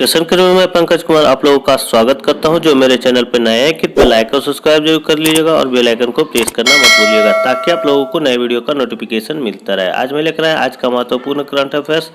Question career में मैं पंकज कुमार आप लोगों का स्वागत करता हूं। जो मेरे चैनल पर नए हैं कृपया लाइक और सब्सक्राइब जरूर कर लीजिएगा और बेल आइकन को प्रेस करना मत भूलिएगा ताकि आप लोगों को नए वीडियो का नोटिफिकेशन मिलता रहे। आज मैं लेकर आया आज का महत्वपूर्ण करंट अफेयर्स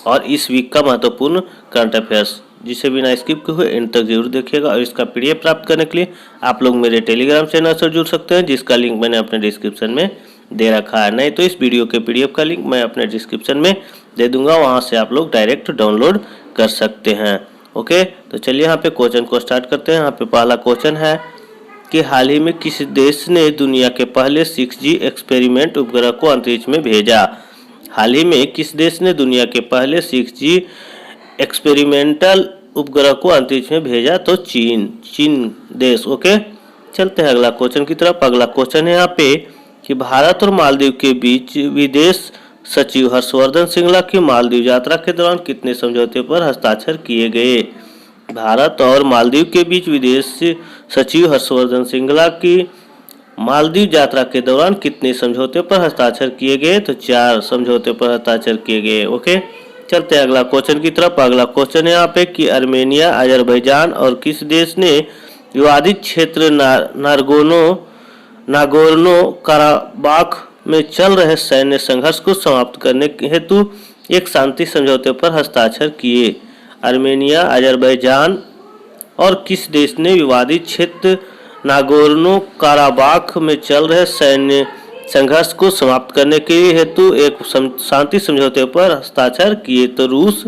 और इस वीक का महत्वपूर्ण करंट अफेयर्स, जिसे बिना स्किप किए हुए एंड तक जरूर देखिएगा। और इसका पीडीएफ प्राप्त करने के लिए आप लोग मेरे टेलीग्राम चैनल से जुड़ सकते हैं, जिसका लिंक मैंने अपने डिस्क्रिप्शन में दे रखा है। नहीं तो इस वीडियो के पीडीएफ का लिंक मैं अपने डिस्क्रिप्शन में दे दूंगा, वहां से आप लोग डायरेक्ट डाउनलोड कर सकते हैं। ओके, तो चलिए यहाँ पे क्वेश्चन को स्टार्ट करते हैं। यहाँ पे पहला क्वेश्चन है कि हाल ही में किस देश ने दुनिया के पहले 6G एक्सपेरिमेंट उपग्रह को अंतरिक्ष में भेजा? हाल ही में किस देश ने दुनिया के पहले 6G एक्सपेरिमेंटल उपग्रह को अंतरिक्ष में भेजा? तो चीन देश। ओके, चलते हैं अगला क्वेश्चन की तरफ। अगला क्वेश्चन है यहाँ पे कि भारत और मालदीव के बीच विदेश सचिव हर्षवर्धन श्रृंगला की मालदीव यात्रा के दौरान कितने समझौते पर हस्ताक्षर किए गए? भारत और मालदीव के बीच विदेश सचिव हर्षवर्धन श्रृंगला की मालदीव यात्रा के दौरान कितने समझौते पर हस्ताक्षर किए गए? तो 4 समझौते पर हस्ताक्षर किए गए। ओके, चलते हैं अगला क्वेश्चन की तरफ। अगला क्वेश्चन है यहाँ पे कि अर्मेनिया, अजरबैजान और किस देश ने विवादित क्षेत्र नागोर्नो कराबाख में चल रहे सैन्य संघर्ष को समाप्त करने हेतु एक शांति समझौते पर हस्ताक्षर किए? अर्मेनिया, अजरबैजान और किस देश ने विवादित क्षेत्र नागोर्नो कराबाख में चल रहे सैन्य संघर्ष को समाप्त करने के हेतु एक शांति समझौते पर हस्ताक्षर किए? तो रूस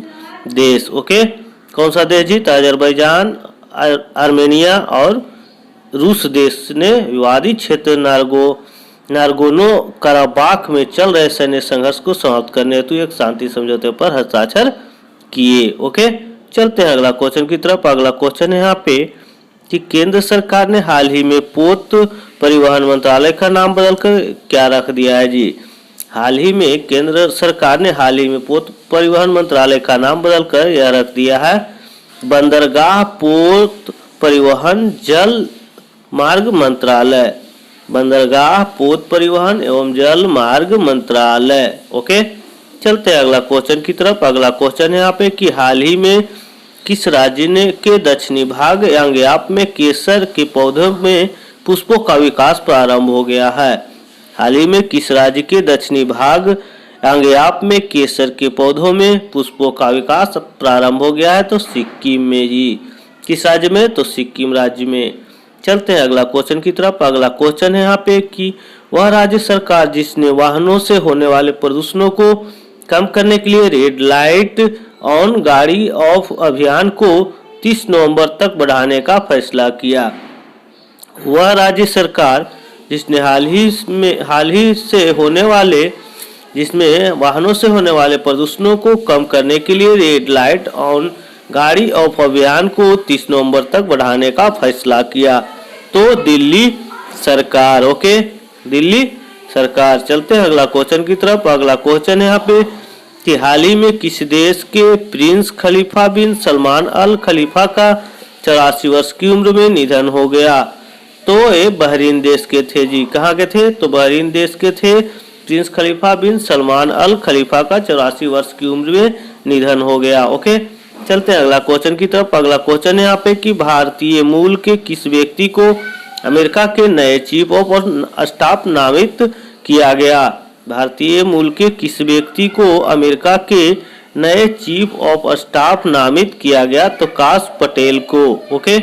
देश। ओके, कौन सा देश जी? तो अजरबैजान, आर्मेनिया और रूस देश ने विवादित क्षेत्र नागोर्नो कराबाख में चल रहे सैन्य संघर्ष को समाप्त करने हेतु एक शांति समझौते पर हस्ताक्षर किए। ओके, चलते हैं अगला क्वेश्चन की तरफ। अगला क्वेश्चन है यहाँ पे कि केंद्र सरकार ने हाल ही में पोत परिवहन मंत्रालय का नाम बदलकर क्या रख दिया है जी? हाल ही में केंद्र सरकार ने हाल ही में पोत परिवहन मंत्रालय का नाम बदलकर यह रख दिया है बंदरगाह पोत परिवहन जल मार्ग मंत्रालय। बंदरगाह पोत परिवहन एवं जल मार्ग मंत्रालय। ओके, चलते हैं अगला क्वेश्चन की तरफ। अगला क्वेश्चन है यहाँ पे कि हाल ही में किस राज्य ने के दक्षिणी भाग यांग्याप में केसर के पौधों में पुष्पों का विकास प्रारंभ हो गया है? हाल ही में किस राज्य के दक्षिणी भाग यांग्याप में केसर के पौधों में पुष्पों का विकास प्रारंभ हो गया है? तो सिक्किम में जी। किस राज्य में? तो सिक्किम राज्य में। चलते हैं अगला क्वेश्चन की तरफ। अगला क्वेश्चन है यहाँ पे कि वह राज्य सरकार जिसने वाहनों से होने वाले प्रदूषणों को कम करने के लिए रेड लाइट ऑन गाड़ी ऑफ अभियान को 30 नवंबर तक बढ़ाने का फैसला किया? वह राज्य सरकार जिसने जिसमें वाहनों से होने वाले प्रदूषणों को कम करने के लिए रेड लाइट ऑन गाड़ी ऑफ अभियान को 30 नवंबर तक बढ़ाने का फैसला किया? तो दिल्ली सरकार। ओके, दिल्ली सरकार। चलते हैं अगला क्वेश्चन की तरफ। अगला क्वेश्चन है यहाँ पे कि हाल ही में किस देश के प्रिंस खलीफा बिन सलमान अल खलीफा का 84 वर्ष की उम्र में निधन हो गया? तो ये बहरीन देश के थे जी। कहाँ के थे? तो बहरीन देश के थे। प्रिंस खलीफा बिन सलमान अल खलीफा का 84 वर्ष की उम्र में निधन हो गया। ओके, चलते हैं अगला क्वेश्चन की तरफ। अगला क्वेश्चन है यहाँ पे कि भारतीय मूल के किस व्यक्ति को अमेरिका के नए चीफ ऑफ स्टाफ नामित किया गया? भारतीय मूल के किस व्यक्ति को अमेरिका के नए चीफ ऑफ स्टाफ नामित किया गया? तो काश पटेल को। ओके,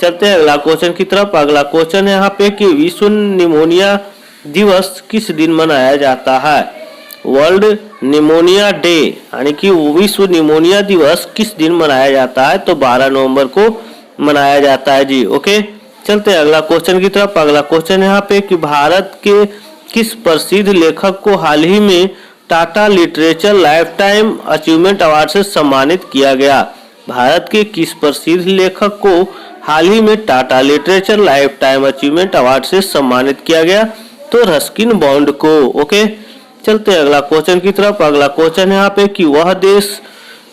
चलते हैं अगला क्वेश्चन की तरफ। अगला क्वेश्चन है यहाँ पे कि विश्व निमोनिया दिवस किस दिन मनाया जाता है? वर्ल्ड निमोनिया डे यानी कि विश्व निमोनिया दिवस किस दिन मनाया जाता है? तो 12 नवंबर को मनाया जाता है जी। ओके, चलते हैं अगला क्वेश्चन की तरफ। अगला क्वेश्चन है यहाँ पे कि भारत के किस प्रसिद्ध लेखक को हाल ही में Tata literature life time achievement award से सम्मानित किया गया? भारत के किस प्रसिद्ध लेखक को हाल ही में Tata literature life time achievement award से सम्मानित किया गया? तो रस्किन बॉन्ड को। ओके, चलते हैं अगला क्वेश्चन की तरफ। अगला क्वेश्चन है यहाँ पे कि वह देश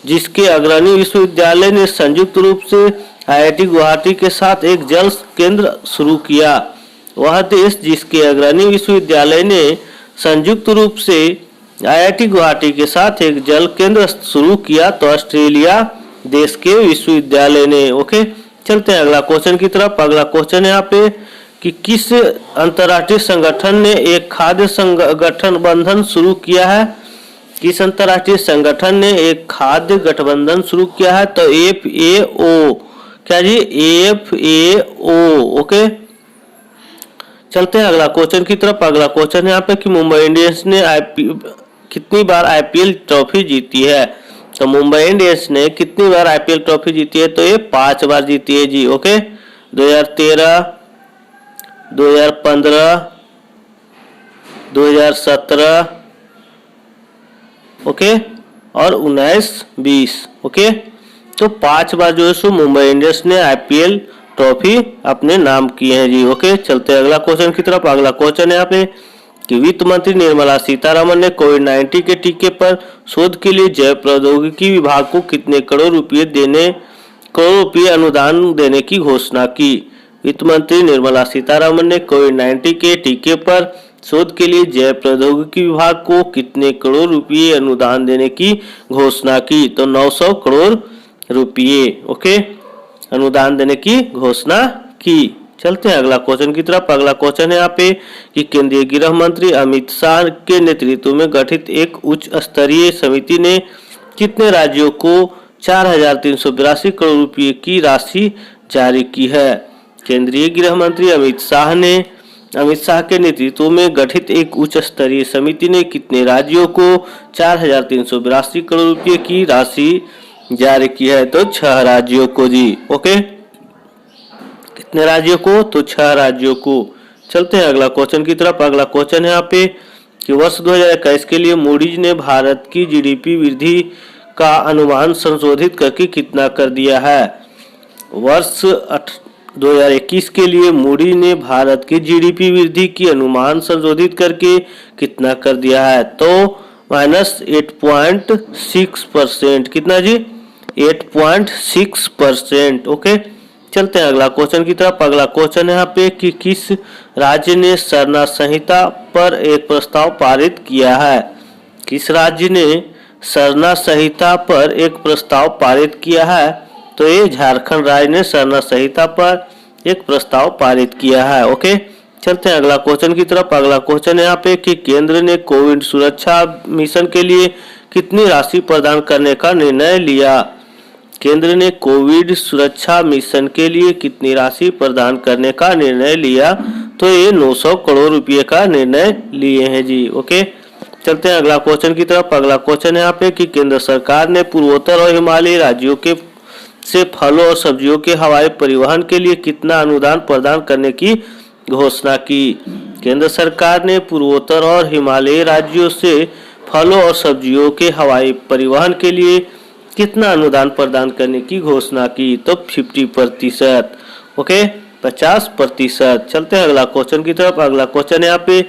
जिसके अग्रणी विश्वविद्यालय ने संयुक्त रूप से IIT गुवाहाटी के साथ एक जल केंद्र शुरू किया? वह देश जिसके अग्रणी विश्वविद्यालय ने संयुक्त रूप से IIT गुवाहाटी के साथ एक जल केंद्र शुरू किया? तो ऑस्ट्रेलिया देश के विश्वविद्यालय ने। ओके, चलते हैं अगला क्वेश्चन की तरफ। अगला क्वेश्चन है यहाँ पे कि किस अंतर्राष्ट्रीय संगठन ने एक खाद्य संगठन बंधन शुरू किया है? किस अंतर्राष्ट्रीय संगठन ने एक खाद्य गठबंधन शुरू किया है? तो FAO। क्या जी? FAO। ओके, चलते हैं अगला क्वेश्चन की तरफ। अगला क्वेश्चन है यहाँ पे कि मुंबई इंडियंस ने कितनी बार IPL ट्रॉफी जीती है? तो मुंबई इंडियंस ने कितनी बार IPL ट्रॉफी जीती है? तो ये 5 बार जीती है जी। ओके, 2013, 2015, 2017, ओके, और 19-20। ओके, तो 5 बार जो है सो मुंबई इंडियंस ने IPL ट्रॉफी अपने नाम की है जी। ओके, चलते हैं अगला क्वेश्चन की तरफ। अगला क्वेश्चन है यहाँ पे कि वित्त मंत्री निर्मला सीतारमण ने कोविड-19 के टीके पर शोध के लिए जैव प्रौद्योगिकी विभाग को कितने करोड़ रुपये अनुदान देने की घोषणा की? वित्त मंत्री निर्मला सीतारमण ने कोविड-19 के टीके पर शोध के लिए जैव प्रौद्योगिकी विभाग को कितने करोड़ रुपये अनुदान देने की घोषणा की? तो 900 करोड़ रुपये। ओके, अनुदान देने की घोषणा की। चलते हैं अगला क्वेश्चन की तरफ। अगला क्वेश्चन है यहाँ पे कि केंद्रीय गृह मंत्री अमित शाह के नेतृत्व में गठित एक उच्च स्तरीय समिति ने कितने राज्यों को 4,382 करोड़ रुपये की राशि जारी की है? केंद्रीय गृह मंत्री अमित शाह के नेतृत्व में गठित एक उच्च स्तरीय समिति ने कितने राज्यों को 4,382 करोड़ रुपये की राशि जारी की है? तो 6 राज्यों को जी। ओके, कितने राज्यों को? तो 6 राज्यों को। चलते हैं अगला क्वेश्चन की तरफ। अगला क्वेश्चन है यहाँ पे कि वर्ष 2021 के लिए मूडीज ने भारत की GDP वृद्धि का अनुमान संशोधित करके कितना कर दिया है? वर्ष 2021 के लिए मूडीज ने भारत की GDP वृद्धि की अनुमान संशोधित करके कितना कर दिया है? तो -8.6%। कितना जी? 8.6%। ओके, चलते हैं अगला क्वेश्चन की तरफ। अगला क्वेश्चन है यहाँ पे कि किस राज्य ने सरना संहिता पर एक प्रस्ताव पारित किया है? किस राज्य ने सरना संहिता पर एक प्रस्ताव पारित किया है? तो ये झारखंड राज्य ने सरना संहिता पर एक प्रस्ताव पारित किया है। ओके, चलते हैं अगला क्वेश्चन की तरफ। अगला क्वेश्चन है यहाँ पे कि केंद्र ने कोविड सुरक्षा मिशन के लिए कितनी राशि प्रदान करने का निर्णय लिया? केंद्र ने कोविड सुरक्षा मिशन के लिए कितनी राशि प्रदान करने का निर्णय लिया? तो ये 900 करोड़ रुपये का निर्णय लिए हैं जी। ओके, चलते हैं अगला क्वेश्चन की तरफ। अगला क्वेश्चन है यहाँ पे कि केंद्र सरकार ने पूर्वोत्तर और हिमालयी राज्यों के से फलों और सब्जियों के हवाई परिवहन के लिए कितना अनुदान प्रदान करने की घोषणा की? केंद्र सरकार ने पूर्वोत्तर और हिमालयी राज्यों से फलों और सब्जियों के हवाई परिवहन के लिए कितना अनुदान प्रदान करने की घोषणा की? तो 50%। ओके, 50%। चलते हैं अगला क्वेश्चन की तरफ। अगला क्वेश्चन है यहाँ पे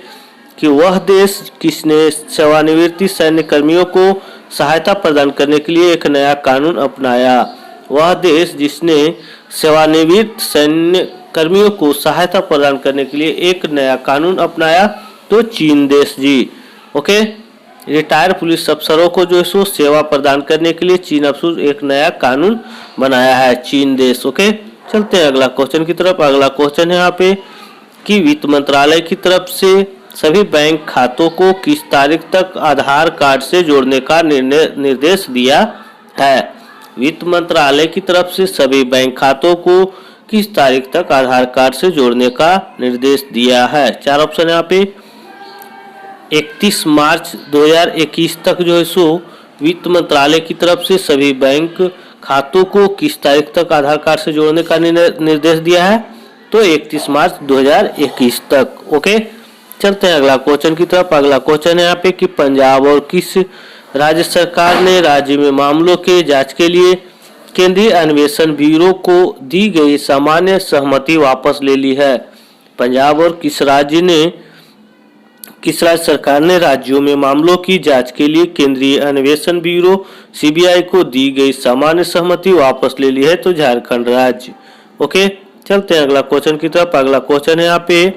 कि वह देश किसने सेवानिवृत्त सैन्य कर्मियों को सहायता प्रदान करने के लिए एक नया कानून अपनाया? वह देश जिसने सेवानिवृत्त सैन्य कर्मियों को सहायता प्रदान करने के लिए एक नया कानून अपनाया? तो चीन देश जी। ओके, रिटायर्ड पुलिस अफसरों को जो है सो सेवा प्रदान करने के लिए चीन अफसर एक नया कानून बनाया है, चीन देश। ओके, चलते हैं अगला क्वेश्चन की तरफ। अगला क्वेश्चन है यहाँ पे कि वित्त मंत्रालय की तरफ से सभी बैंक खातों को किस तारीख तक आधार कार्ड से जोड़ने का निर्देश दिया है? वित्त मंत्रालय की तरफ से सभी बैंक खातों को किस तारीख तक आधार कार्ड से जोड़ने का निर्देश दिया है? 4 ऑप्शन यहाँ पे। 31 मार्च 2021 तक जो है सो वित्त मंत्रालय की तरफ से सभी बैंक खातों को किस तारीख तक आधार कार्ड से जोड़ने का निर्देश दिया है? तो 31 मार्च 2021 तक। ओके, चलते हैं अगला क्वेश्चन की तरफ। अगला क्वेश्चन है यहाँ पे कि पंजाब और किस राज्य सरकार ने राज्य में मामलों के जांच के लिए केंद्रीय अन्वेषण ब्यूरो को दी गई सामान्य सहमति वापस ले ली है? पंजाब और किस राज्य सरकार ने राज्यों में मामलों की जांच के लिए केंद्रीय अन्वेषण ब्यूरो CBI को दी गई सामान्य सहमति वापस ले ली है? तो झारखंड राज्य। ओके, चलते हैं अगला क्वेश्चन की तरफ। अगला क्वेश्चन है यहाँ पे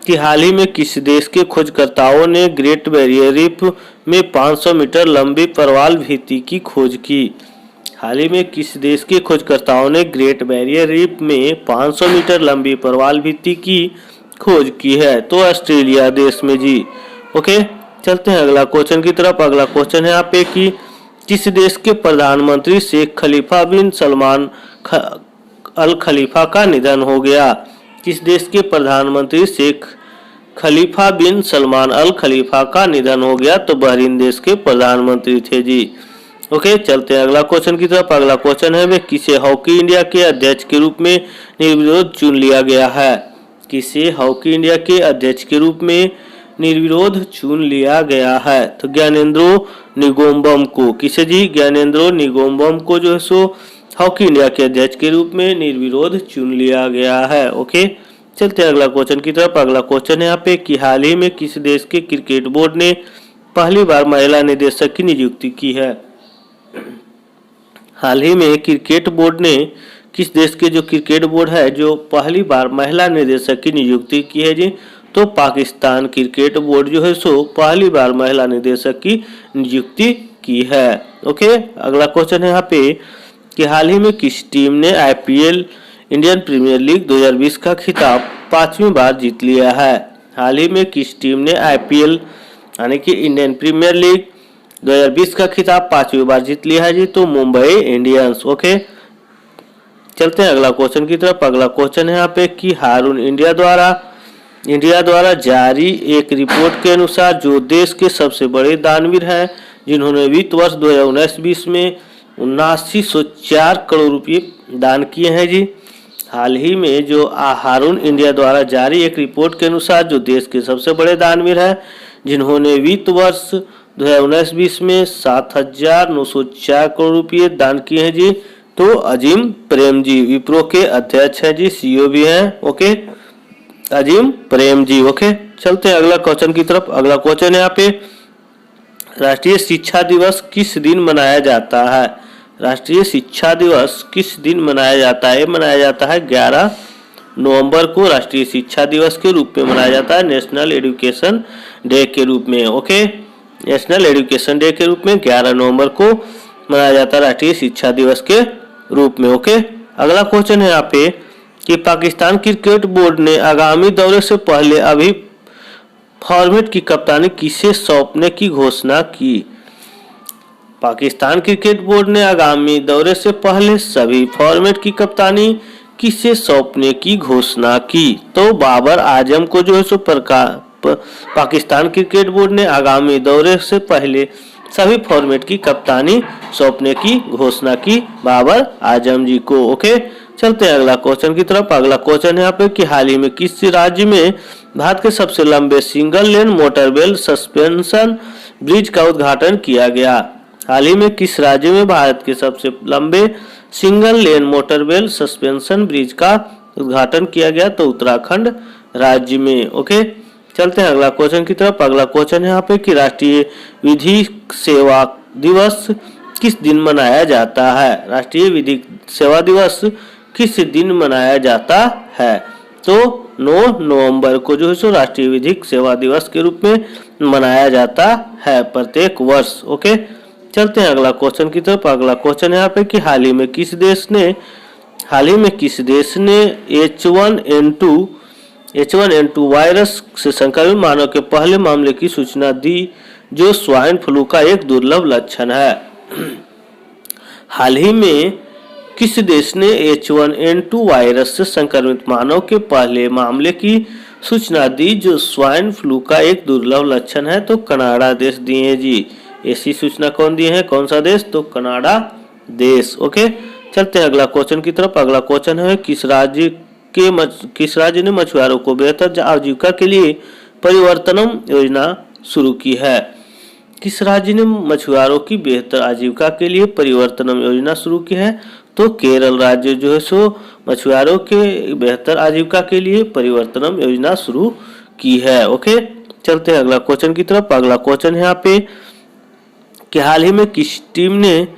कि हाल ही में किस देश के खोजकर्ताओं ने ग्रेट बैरियर रीफ में 500 मीटर लंबी प्रवाल भित्ति की खोज की? हाल ही में किस देश के खोजकर्ताओं ने ग्रेट बैरियर रीफ में 500 मीटर लंबी प्रवाल भित्ति की खोज की है? तो ऑस्ट्रेलिया देश में जी। ओके, चलते हैं अगला क्वेश्चन की तरफ। अगला क्वेश्चन है यहाँ पे कि किस देश के प्रधानमंत्री शेख खलीफा बिन सलमान अल खलीफा का निधन हो गया? किस देश के प्रधानमंत्री शेख खलीफा बिन सलमान अल खलीफा का निधन हो गया? तो बहरीन देश के प्रधानमंत्री थे जी। ओके, चलते हैं अगला क्वेश्चन की तरफ। अगला क्वेश्चन है वे किसे हॉकी इंडिया के अध्यक्ष के रूप में निर्विरोध चुन लिया गया है? किसे हॉकी इंडिया के अध्यक्ष के रूप में निर्विरोध चुन लिया गया है? तो ज्ञानेंद्रो निंगोमबम को। किसे जी? ज्ञानेंद्रो निंगोमबम को जो है सो हॉकी इंडिया के अध्यक्ष के रूप में निर्विरोध चुन लिया गया है। ओके, चलते हैं अगला क्वेश्चन की तरफ। अगला क्वेश्चन है यहाँ पे कि हाल ही में किस देश के क्रिकेट बोर्ड ने पहली बार महिला निदेशक की नियुक्ति की है? हाल ही में क्रिकेट बोर्ड ने किस देश के जो क्रिकेट बोर्ड है जो पहली बार महिला निदेशक की नियुक्ति की है जी? तो पाकिस्तान क्रिकेट बोर्ड जो है सो पहली बार महिला निदेशक की नियुक्ति की है। ओके, अगला क्वेश्चन है यहाँ पे कि हाल ही में किस टीम ने आईपीएल इंडियन प्रीमियर लीग 2020 का खिताब 5वीं बार जीत लिया है? हाल ही में किस टीम ने आईपीएल यानी कि इंडियन प्रीमियर लीग 2020 का खिताब 5वीं बार जीत लिया है जी? तो मुंबई इंडियंस। ओके, चलते हैं अगला क्वेश्चन की तरफ। अगला क्वेश्चन है यहाँ पे कि हारून इंडिया द्वारा जारी एक रिपोर्ट के अनुसार जो देश के सबसे बड़े दानवीर हैं जिन्होंने वित्त वर्ष 2019-20 में 7904 करोड़ रुपये दान किए हैं जी। हाल ही में जो हारून इंडिया द्वारा जारी एक रिपोर्ट के अनुसार जो देश के सबसे बड़े दानवीर हैं जिन्होंने वित्त वर्ष 2019-20 में 7904 करोड़ रुपये दान किए हैं जी। तो अजीम प्रेम जी विप्रो के अध्यक्ष हैं जी, सीईओ भी हैं। ओके, अजीम प्रेम जी। ओके, चलते हैं अगला क्वेश्चन की तरफ। अगला क्वेश्चन है यहाँ पे राष्ट्रीय शिक्षा दिवस किस दिन मनाया जाता है? राष्ट्रीय शिक्षा दिवस किस दिन मनाया जाता है? मनाया जाता है 11 नवंबर को राष्ट्रीय शिक्षा दिवस के रूप में मनाया जाता है, नेशनल एजुकेशन डे के रूप में। ओके, नेशनल एजुकेशन डे के रूप में 11 नवंबर को मनाया जाता है राष्ट्रीय शिक्षा दिवस के रूप में। ओके, अगला क्वेश्चन है यहाँ पे कि पाकिस्तान क्रिकेट बोर्ड ने आगामी दौरे से पहले अभी फॉर्मेट की कप्तानी किसे सौंपने की घोषणा की? पाकिस्तान क्रिकेट बोर्ड ने आगामी दौरे से पहले सभी फॉर्मेट की कप्तानी किसे सौंपने की घोषणा की? तो बाबर आजम को जो है सो पाकिस्तान क्रिकेट बोर्ड ने आगामी दौरे से पहले सभी फॉर्मेट की कप्तानी सौंपने की घोषणा की बाबर आजम जी को। ओके, चलते हैं अगला क्वेश्चन की तरफ। अगला क्वेश्चन है यहाँ पे कि हाल ही में किस राज्य में भारत के सबसे लंबे सिंगल लेन मोटरवेल सस्पेंशन ब्रिज का उद्घाटन किया गया? हाल ही में किस राज्य में भारत के सबसे लंबे सिंगल लेन मोटरवेल सस्पेंशन ब्रिज का उद्घाटन किया गया? तो उत्तराखंड राज्य में। ओके, चलते हैं अगला क्वेश्चन की तरफ। अगला क्वेश्चन है यहाँ पे कि राष्ट्रीय विधिक सेवा दिवस किस दिन मनाया जाता है? राष्ट्रीय विधिक सेवा दिवस किस दिन मनाया जाता है? तो 9 नवंबर को जो है सो राष्ट्रीय विधिक सेवा दिवस के रूप में मनाया जाता है प्रत्येक वर्ष। ओके, चलते हैं अगला क्वेश्चन की तरफ। अगला क्वेश्चन है यहाँ पे कि हाल ही में किस देश ने H1N2 वायरस से संक्रमित मानव के पहले मामले की सूचना दी जो स्वाइन फ्लू का एक दुर्लभ लक्षण है? हाल ही में किस देश ने H1N2 वायरस से संक्रमित मानव के पहले मामले की सूचना दी जो स्वाइन फ्लू का एक दुर्लभ लक्षण है? तो कनाडा देश दिए हैं जी। ऐसी सूचना कौन दिए हैं? कौन सा देश? तो कनाडा देश। ओके, चलते हैं अगला क्वेश्चन की तरफ। अगला क्वेश्चन है किस राज्य ने मछुआरों को बेहतर आजीविका के लिए परिवर्तनम योजना शुरू की है? किस राज्य ने मछुआरों की बेहतर आजीविका के लिए परिवर्तनम योजना शुरू की है? तो केरल राज्य जो है सो मछुआरों के बेहतर आजीविका के लिए परिवर्तनम योजना शुरू की है। ओके, चलते हैं अगला क्वेश्चन की तरफ। अगला क्वेश्चन है यहाँ पे कि हाल ही में किस टीम ने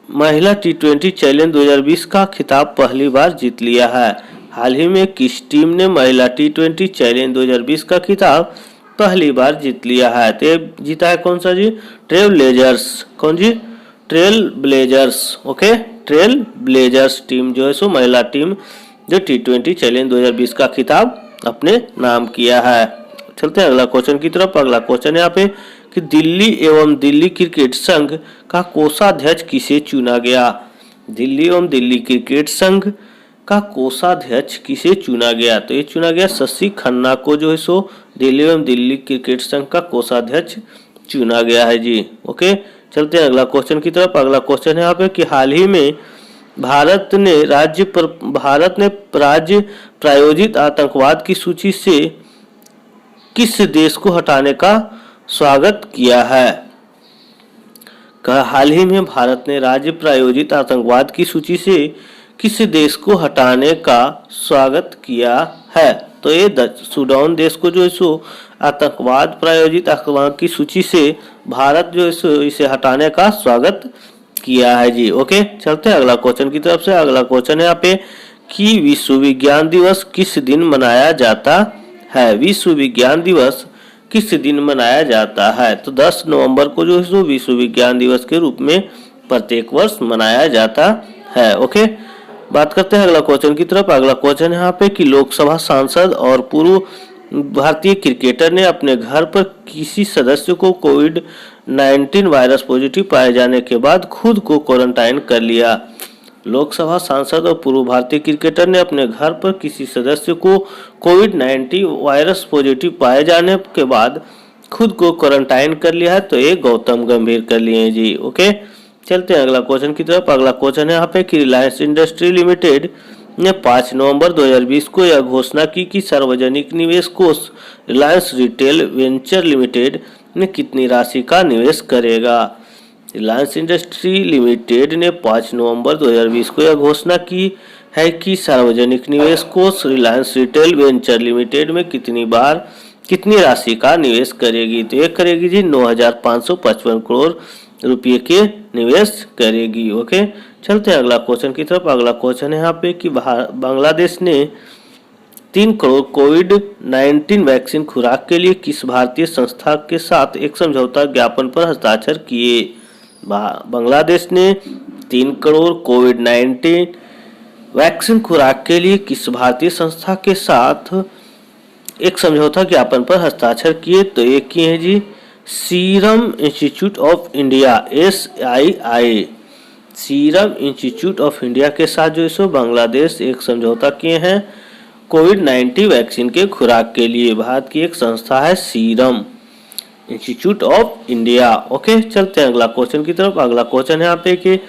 महिला T20 चैलेंज 2020 का खिताब पहली बार जीत लिया है? हाल ही में किस टीम ने महिला T20 चैलेंज 2020 का खिताब पहली बार जीत लिया है? तो जीता है कौन सा जी? ट्रेलब्लेजर्स। कौन जी? Trail blazers. Okay, trail blazers team जो है सो महिला टीम जो T20 चैलेंज 2020 का खिताब अपने नाम किया है। चलते हैं अगला क्वेश्चन की तरफ। अगला क्वेश्चन यहाँ पे कि दिल्ली एवं दिल्ली क्रिकेट संघ का कोषाध्यक्ष किसे चुना गया। दिल्ली एवं दिल्ली क्रिकेट संघ का कोषाध्यक्ष किसे चुना गया, तो ये चुना गया शशि खन्ना को जो है सो दिल्ली एवं दिल्ली क्रिकेट संघ का कोषाध्यक्ष चुना गया है जी। ओके, चलते हैं अगला क्वेश्चन की तरफ। अगला क्वेश्चन है यहाँ पे कि हाल ही में भारत ने राज्य प्रायोजित आतंकवाद की सूची से किस देश को हटाने का स्वागत किया है। हाल ही में भारत ने राज्य प्रायोजित आतंकवाद की सूची से किस देश को हटाने का स्वागत किया है, तो ये सूडान देश को जो है सो आतंकवाद प्रायोजित आतंकवाद की सूची से भारत जो है सो इसे हटाने का स्वागत किया है जी। ओके, चलते हैं अगला क्वेश्चन की तरफ से। अगला क्वेश्चन है यहाँ पे कि विश्व विज्ञान दिवस किस दिन मनाया जाता है। विश्व विज्ञान दिवस किस दिन मनाया जाता है, तो 10 नवंबर को जो है सो विश्व विज्ञान दिवस के रूप में प्रत्येक वर्ष मनाया जाता है। ओके, बात करते हैं अगला क्वेश्चन की तरफ। अगला क्वेश्चन यहाँ पे कि लोकसभा सांसद और पूर्व भारतीय क्रिकेटर ने अपने घर पर किसी सदस्य को कोविड-19 वायरस पॉजिटिव पाए जाने के बाद खुद को क्वारंटाइन कर लिया। लोकसभा सांसद और पूर्व भारतीय क्रिकेटर ने अपने घर पर किसी सदस्य को कोविड-19 वायरस पॉजिटिव पाए जाने के बाद खुद को क्वारंटाइन कर लिया है, तो ये गौतम गंभीर कर लिए हैं जी। ओके, चलते हैं अगला क्वेश्चन की तरफ। अगला क्वेश्चन है यहाँ पे कि रिलायंस इंडस्ट्री लिमिटेड ने 5 नवंबर 2020 को यह घोषणा की कि सार्वजनिक निवेश कोष रिलायंस रिटेल वेंचर लिमिटेड में कितनी राशि का निवेश करेगा। रिलायंस इंडस्ट्री लिमिटेड ने 5 नवंबर 2020 को यह घोषणा की है कि सार्वजनिक निवेश कोष रिलायंस रिटेल वेंचर लिमिटेड में कितनी राशि का निवेश करेगी, तो ये करेगी जी 9,555 करोड़ रुपये के निवेश करेगी। ओके, चलते हैं अगला क्वेश्चन की तरफ। अगला क्वेश्चन है यहाँ पे कि बांग्लादेश ने 3 करोड़ कोविड-19 वैक्सीन खुराक के लिए किस भारतीय संस्था के साथ एक समझौता ज्ञापन पर हस्ताक्षर किए। बांग्लादेश ने 3 करोड़ कोविड-19 वैक्सीन खुराक के लिए किस भारतीय संस्था के साथ एक समझौता ज्ञापन पर हस्ताक्षर किए, तो ये किए हैं जी Serum Institute of India SII। Serum Institute of India के साथ जो है बांग्लादेश एक समझौता किए हैं कोविड-19 वैक्सीन के खुराक के लिए। भारत की एक संस्था है serum Institute of India. Okay, चलते हैं अगला क्वेश्चन की तरफ। अगला क्वेश्चन है यहाँ पे कि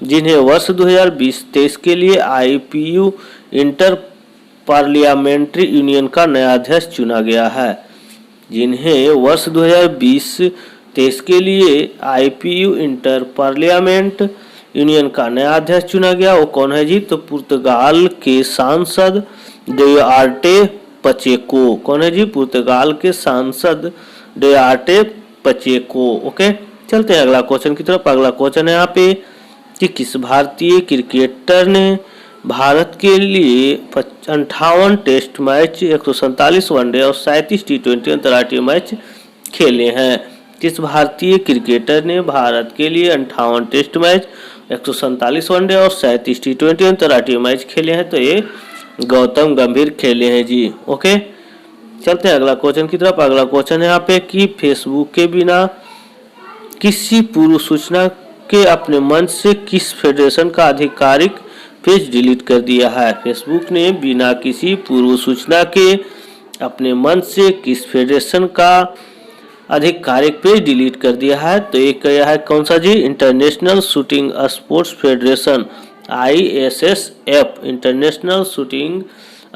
जिन्हें वर्ष 2020-23 के लिए IPU इंटर पार्लियामेंट्री यूनियन का नया अध्यक्ष चुना गया है। जिन्हें वर्ष 2020-23 के लिए IPU इंटर पार्लियामेंट यूनियन का नया अध्यक्ष चुना गया, वो कौन है जी, तो पुर्तगाल के सांसद डुआर्टे पचेको। कौन है जी, पुर्तगाल के सांसद डुआर्टे पचेको। ओके, चलते हैं अगला क्वेश्चन की तरफ। अगला क्वेश्चन है यहाँ पे कि किस भारतीय क्रिकेटर ने भारत के लिए 58 टेस्ट मैच, 147 वनडे और 37 T20 अंतर्राष्ट्रीय मैच खेले हैं। किस भारतीय क्रिकेटर ने भारत के लिए 58 टेस्ट मैच, 147 वनडे और 37 T20 अंतर्राष्ट्रीय मैच खेले हैं, तो ये गौतम गंभीर खेले हैं जी। ओके, चलते हैं अगला क्वेश्चन की तरफ। अगला क्वेश्चन है यहाँ पे कि फेसबुक के बिना किसी पूर्व सूचना के अपने मंच से किस फेडरेशन का आधिकारिक पेज डिलीट कर दिया है। फेसबुक ने बिना किसी पूर्व सूचना के अपने मंच से किस फेडरेशन का आधिकारिक पेज डिलीट कर दिया है, तो एक क्या है, कौन सा जी, International Shooting Sports Federation ISSF। International Shooting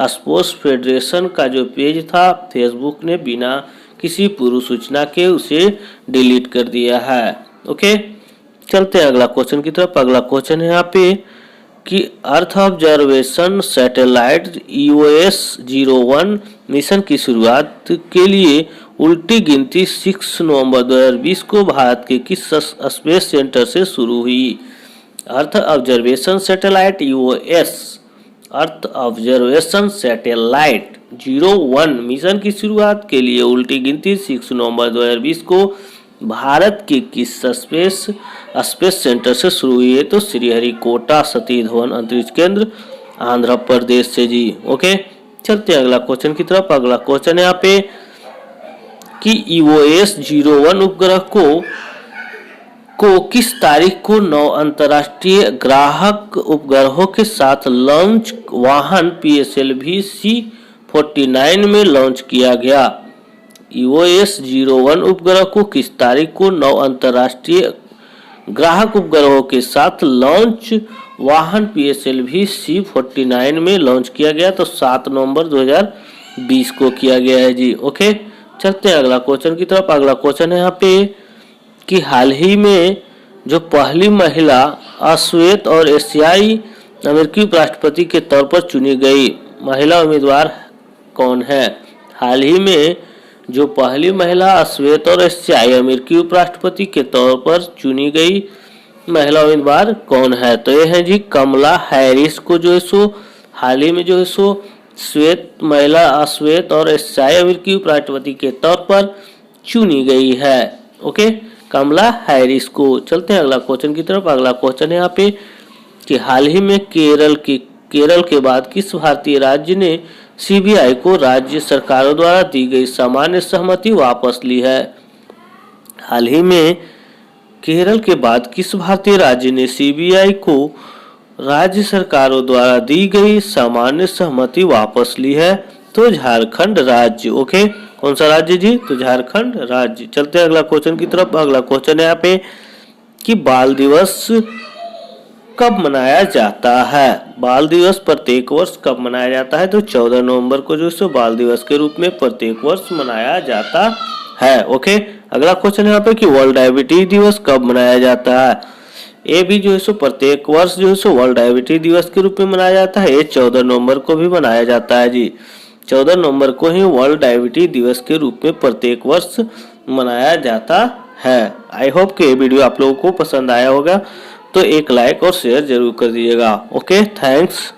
Sports Federation का जो पेज था फेसबुक ने बिना किसी पूर्व सूचना के उसे डिलीट कर दिया है। ओके, चलते हैं अगला क्वेश्चन की तरफ। अगला क्वेश्चन है यहाँ पे कि earth observation satellite EOS-01 mission की शुरुआत के लिए उल्टी गिनती 6 नवंबर 2020 को भारत के किस स्पेस सेंटर से शुरू हुई। Earth observation satellite earth observation satellite 01 mission की शुरुआत के लिए उल्टी गिनती 6 नवंबर 2020 को भारत के किस स्पेस सेंटर से शुरू हुई है? तो श्रीहरिकोटा सतीश धवन अंतरिक्ष केंद्र आंध्र प्रदेश से जी। ओके, चलते हैं अगला क्वेश्चन की तरफ। अगला क्वेश्चन है यहाँ पे कि EOS-01 उपग्रह को किस तारीख को 9 अंतर्राष्ट्रीय ग्राहक उपग्रहों के साथ लॉन्च वाहन PSLV C-49 में लॉन्च किया गया? EOS-01 उपग्रह को किस तारीख को 9 अंतर्राष्ट्रीय ग्राहक उपग्रहों के साथ लॉन्च वाहन PSLV C-49 में लॉन्च किया गया? तो 7 नवंबर 2020 को किया गया है जी। ओके, चलते हैं अगला क्वेश्चन की तरफ। अगला क्वेश्चन है यहाँ पे कि हाल ही में जो पहली महिला अश्वेत और एशियाई अमेरिकी उपराष्ट्रपति के तौर पर चुनी गई महिला उम्मीदवार कौन है? हाल ही में जो पहली महिला अश्वेत और एशियाई अमेरिकी उपराष्ट्रपति के तौर पर चुनी गई महिला उम्मीदवार कौन है? तो ये है जी कमला हैरिस को जो है सो हाल ही में जो है सो महिला अश्वेत और एशियाई अमेरिकी उपराष्ट्रपति के तौर पर चुनी गई है। ओके, कमला हैरिस को। चलते हैं अगला क्वेश्चन की तरफ। अगला क्वेश्चन है यहाँ पे कि हाल ही में केरल के बाद किस भारतीय राज्य ने CBI को राज्य सरकारों द्वारा दी गई सामान्य सहमति वापस ली है? हाल ही में केरल के बाद किस भारतीय राज्य ने CBI को राज्य सरकारों द्वारा दी गई सामान्य सहमति वापस ली है? तो झारखंड राज्य। ओके, कौन सा राज्य जी? तो झारखंड राज्य। चलते हैं अगला क्वेश्चन की तरफ। अगला क्वेश्चन है यहाँ पे कि बाल दिवस कब मनाया जाता है? बाल दिवस प्रत्येक वर्ष कब मनाया जाता है? तो 14 नवंबर को जो है बाल दिवस के रूप में प्रत्येक वर्ष मनाया जाता है। ओके, अगला क्वेश्चन है यहाँ पे कि वर्ल्ड डायबिटीज दिवस कब मनाया जाता है? ये भी जो है प्रत्येक वर्ष जो है वर्ल्ड डायबिटीज दिवस के रूप में मनाया जाता है। ये 14 नवंबर को भी मनाया जाता है जी। 14 नवंबर को ही वर्ल्ड डायबिटीज दिवस के रूप में प्रत्येक वर्ष मनाया जाता है। आई होप कि ये वीडियो आप लोगों को पसंद आया होगा, तो एक लाइक और शेयर जरूर कर दीजिएगा। Okay, thanks.